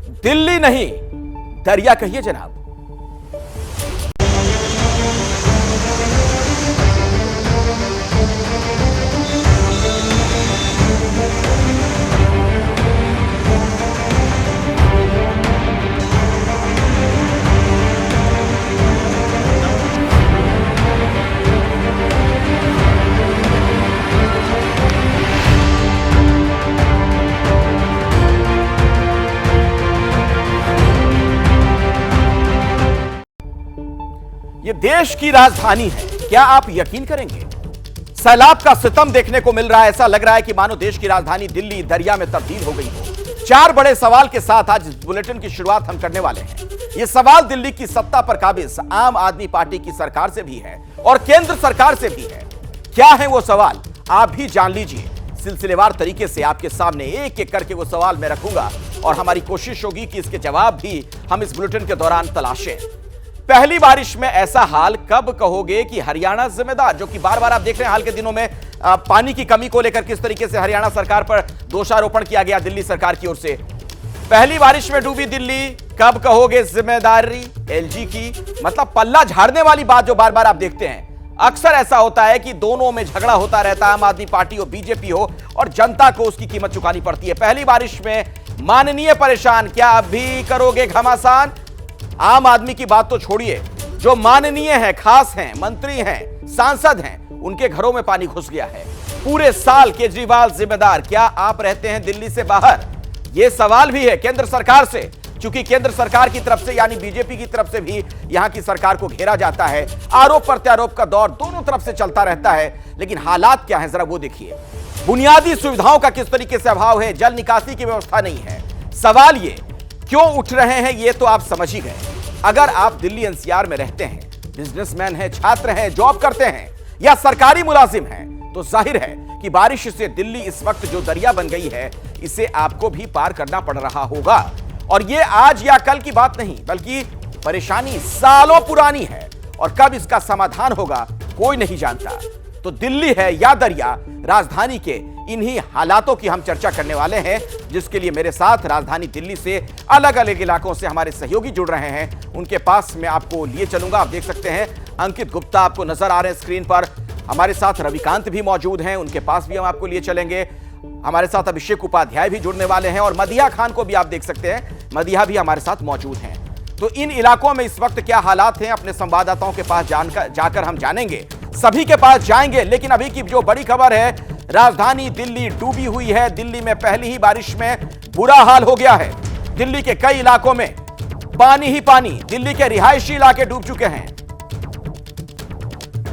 दिल्ली नहीं, दरिया कहिए जनाब। ये देश की राजधानी है, क्या आप यकीन करेंगे? सैलाब का सितम देखने को मिल रहा है। ऐसा लग रहा है कि मानो देश की राजधानी दिल्ली दरिया में तब्दील हो गई हो। 4 बड़े सवाल के साथ आज इस बुलेटिन की शुरुआत हम करने वाले हैं। ये सवाल दिल्ली की सत्ता पर काबिज आम आदमी पार्टी की सरकार से भी है और केंद्र सरकार से भी है। क्या है वो सवाल, आप भी जान लीजिए। सिलसिलेवार तरीके से आपके सामने एक एक करके वो सवाल मैं रखूंगा और हमारी कोशिश होगी कि इसके जवाब भी हम इस बुलेटिन के दौरान तलाशें। पहली बारिश में ऐसा हाल कब कहोगे कि हरियाणा जिम्मेदार, जो कि बार बार आप देख रहे हैं हाल के दिनों में पानी की कमी को लेकर किस तरीके से हरियाणा सरकार पर दोषारोपण किया गया दिल्ली सरकार की ओर से। पहली बारिश में डूबी दिल्ली, कब कहोगे जिम्मेदारी एलजी की? मतलब पल्ला झाड़ने वाली बात जो बार बार आप देखते हैं। अक्सर ऐसा होता है कि दोनों में झगड़ा होता रहता है, आम आदमी पार्टी हो बीजेपी हो, और जनता को उसकी कीमत चुकानी पड़ती है। पहली बारिश में माननीय परेशान, क्या अब भी करोगे घमासान? आम आदमी की बात तो छोड़िए, जो माननीय है, खास हैं, मंत्री हैं, सांसद हैं, उनके घरों में पानी घुस गया है। पूरे साल केजरीवाल जिम्मेदार, क्या आप रहते हैं दिल्ली से बाहर? यह सवाल भी है केंद्र सरकार से, क्योंकि केंद्र सरकार की तरफ से यानी बीजेपी की तरफ से भी यहां की सरकार को घेरा जाता है। आरोप प्रत्यारोप का दौर दोनों तरफ से चलता रहता है, लेकिन हालात क्या है जरा वो देखिए। बुनियादी सुविधाओं का किस तरीके से अभाव है, जल निकासी की व्यवस्था नहीं है। सवाल ये क्यों उठ रहे हैं ये तो आप समझ ही गए। अगर आप दिल्ली एनसीआर में रहते हैं, बिजनेसमैन हैं, छात्र हैं, जॉब करते हैं या सरकारी मुलाजिम हैं, तो जाहिर है कि बारिश से दिल्ली इस वक्त जो दरिया बन गई है, इसे आपको भी पार करना पड़ रहा होगा। और ये आज या कल की बात नहीं, बल्कि परेशानी सालों पुरानी है और कब इसका समाधान होगा कोई नहीं जानता। तो दिल्ली है या दरिया, राजधानी के इन्हीं हालातों की हम चर्चा करने वाले हैं, जिसके लिए मेरे साथ राजधानी दिल्ली से अलग अलग इलाकों से हमारे सहयोगी जुड़ रहे हैं। उनके पास मैं आपको लिए चलूंगा। आप देख सकते हैं अंकित गुप्ता आपको नजर आ रहे हैं स्क्रीन पर। हमारे साथ रविकांत भी मौजूद हैं, उनके पास भी हम आपको लिए चलेंगे। हमारे साथ अभिषेक उपाध्याय भी जुड़ने वाले हैं और मदिहा खान को भी आप देख सकते हैं, मदिहा भी हमारे साथ मौजूद हैं। तो इन इलाकों में इस वक्त क्या हालात हैं, अपने संवाददाताओं के पास जाकर हम जानेंगे, सभी के पास जाएंगे। लेकिन अभी की जो बड़ी खबर है, राजधानी दिल्ली डूबी हुई है। दिल्ली में पहली ही बारिश में बुरा हाल हो गया है। दिल्ली के कई इलाकों में पानी ही पानी, दिल्ली के रिहायशी इलाके डूब चुके हैं।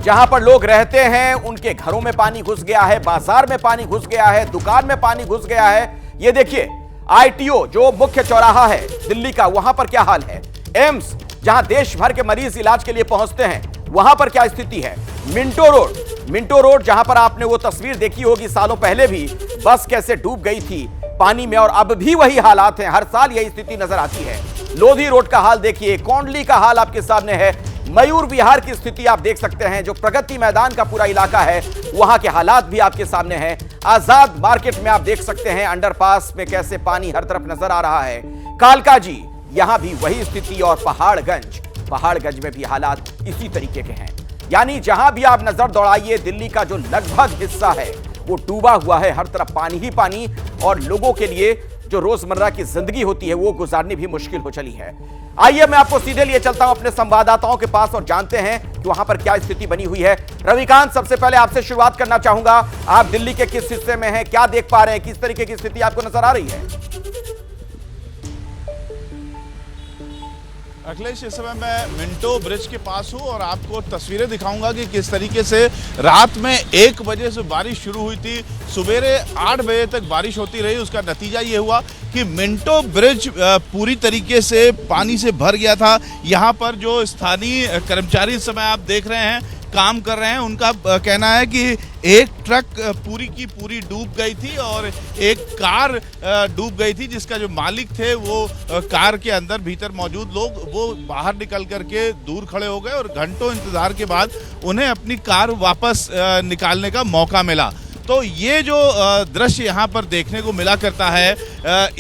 जहां पर लोग रहते हैं उनके घरों में पानी घुस गया है, बाजार में पानी घुस गया है, दुकान में पानी घुस गया है। ये देखिए आईटीओ जो मुख्य चौराहा है दिल्ली का, वहां पर क्या हाल है। एम्स जहां देश भर के मरीज इलाज के लिए पहुंचते हैं, वहां पर क्या स्थिति है। मिंटो रोड जहां पर आपने वो तस्वीर देखी होगी सालों पहले भी, बस कैसे डूब गई थी पानी में, और अब भी वही हालात हैं। हर साल यही स्थिति नजर आती है। लोधी रोड का हाल देखिए, कोंडली का हाल आपके सामने है, मयूर विहार की स्थिति आप देख सकते हैं। जो प्रगति मैदान का पूरा इलाका है, वहां के हालात भी आपके सामने हैं। आजाद मार्केट में आप देख सकते हैं अंडरपास में कैसे पानी हर तरफ नजर आ रहा है। कालकाजी, यहां भी वही स्थिति, और पहाड़गंज में भी हालात इसी तरीके के हैं। यानी जहां भी आप नजर दौड़ाइए, दिल्ली का जो लगभग हिस्सा है वो डूबा हुआ है, हर तरफ पानी ही पानी, और लोगों के लिए जो रोजमर्रा की जिंदगी होती है वो गुजारनी भी मुश्किल हो चली है। आइए मैं आपको सीधे लिए चलता हूं अपने संवाददाताओं के पास और जानते हैं कि वहां पर क्या स्थिति बनी हुई है। रविकांत, सबसे पहले आपसे शुरुआत करना चाहूंगा। आप दिल्ली के किस हिस्से में हैं, क्या देख पा रहे हैं, किस तरीके की स्थिति आपको नजर आ रही है? अखिलेश, इस समय मैं मिंटो ब्रिज के पास हूं और आपको तस्वीरें दिखाऊंगा कि किस तरीके से रात में 1 बजे से बारिश शुरू हुई थी, सवेरे 8 बजे तक बारिश होती रही। उसका नतीजा ये हुआ कि मिंटो ब्रिज पूरी तरीके से पानी से भर गया था। यहाँ पर जो स्थानीय कर्मचारी इस समय आप देख रहे हैं काम कर रहे हैं, उनका कहना है कि एक ट्रक पूरी की पूरी डूब गई थी और एक कार डूब गई थी, जिसका जो मालिक थे वो कार के अंदर भीतर मौजूद लोग वो बाहर निकल करके दूर खड़े हो गए और घंटों इंतजार के बाद उन्हें अपनी कार वापस निकालने का मौका मिला। तो ये जो दृश्य यहाँ पर देखने को मिला करता है,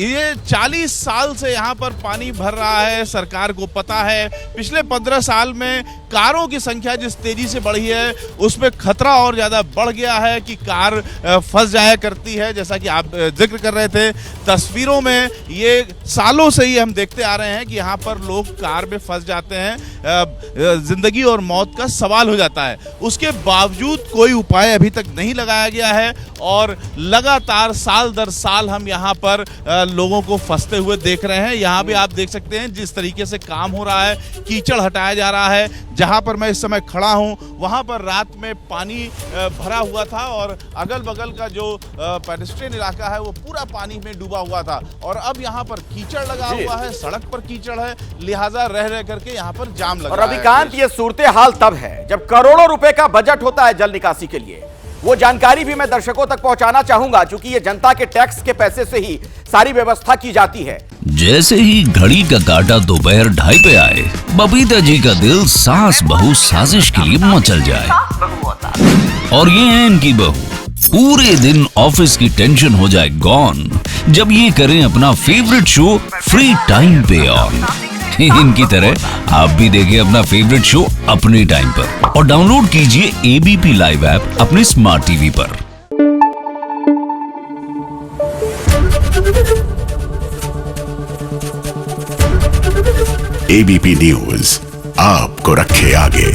ये 40 साल से यहाँ पर पानी भर रहा है। सरकार को पता है पिछले 15 साल में कारों की संख्या जिस तेजी से बढ़ी है उसमें खतरा और ज़्यादा बढ़ गया है कि कार फंस जाया करती है। जैसा कि आप जिक्र कर रहे थे, तस्वीरों में ये सालों से ही हम देखते आ रहे हैं कि यहाँ पर लोग कार में फंस जाते हैं, जिंदगी और मौत का सवाल हो जाता है। उसके बावजूद कोई उपाय अभी तक नहीं लगाया गया है और लगातार साल दर साल हम यहाँ पर लोगों को फंसते हुए देख रहे हैं। यहाँ भी आप देख सकते हैं जिस तरीके से काम हो रहा है, कीचड़ हटाया जा रहा है। जहाँ पर मैं इस समय खड़ा हूँ वहाँ पर रात में पानी भरा हुआ था और अगल बगल का जो पेडेस्ट्रियन इलाका है वो पूरा पानी में डूबा हुआ था और अब यहाँ पर कीचड़ लगा हुआ है, सड़क पर कीचड़ है, लिहाजा रह रह करके यहाँ पर जाम लगा है। और रविकांत, ये सूरत हाल तब है जब करोड़ों रुपए का बजट होता है जल निकासी के लिए। वो जानकारी भी मैं दर्शकों तक पहुंचाना चाहूंगा, क्योंकि ये जनता के टैक्स के पैसे से ही सारी व्यवस्था की जाती है। जैसे ही घड़ी का काटा दोपहर 2:30 पे आए, बबीता जी का दिल सास बहू साजिश के लिए मचल जाए। और ये है इनकी बहू, पूरे दिन ऑफिस की टेंशन हो जाए गॉन जब ये करें अपना फेवरेट शो फ्री टाइम पे ऑन। इनकी तरह आप भी देखिए अपना फेवरेट शो अपने टाइम पर और डाउनलोड कीजिए एबीपी लाइव ऐप अपने स्मार्ट टीवी पर। एबीपी न्यूज आपको रखे आगे।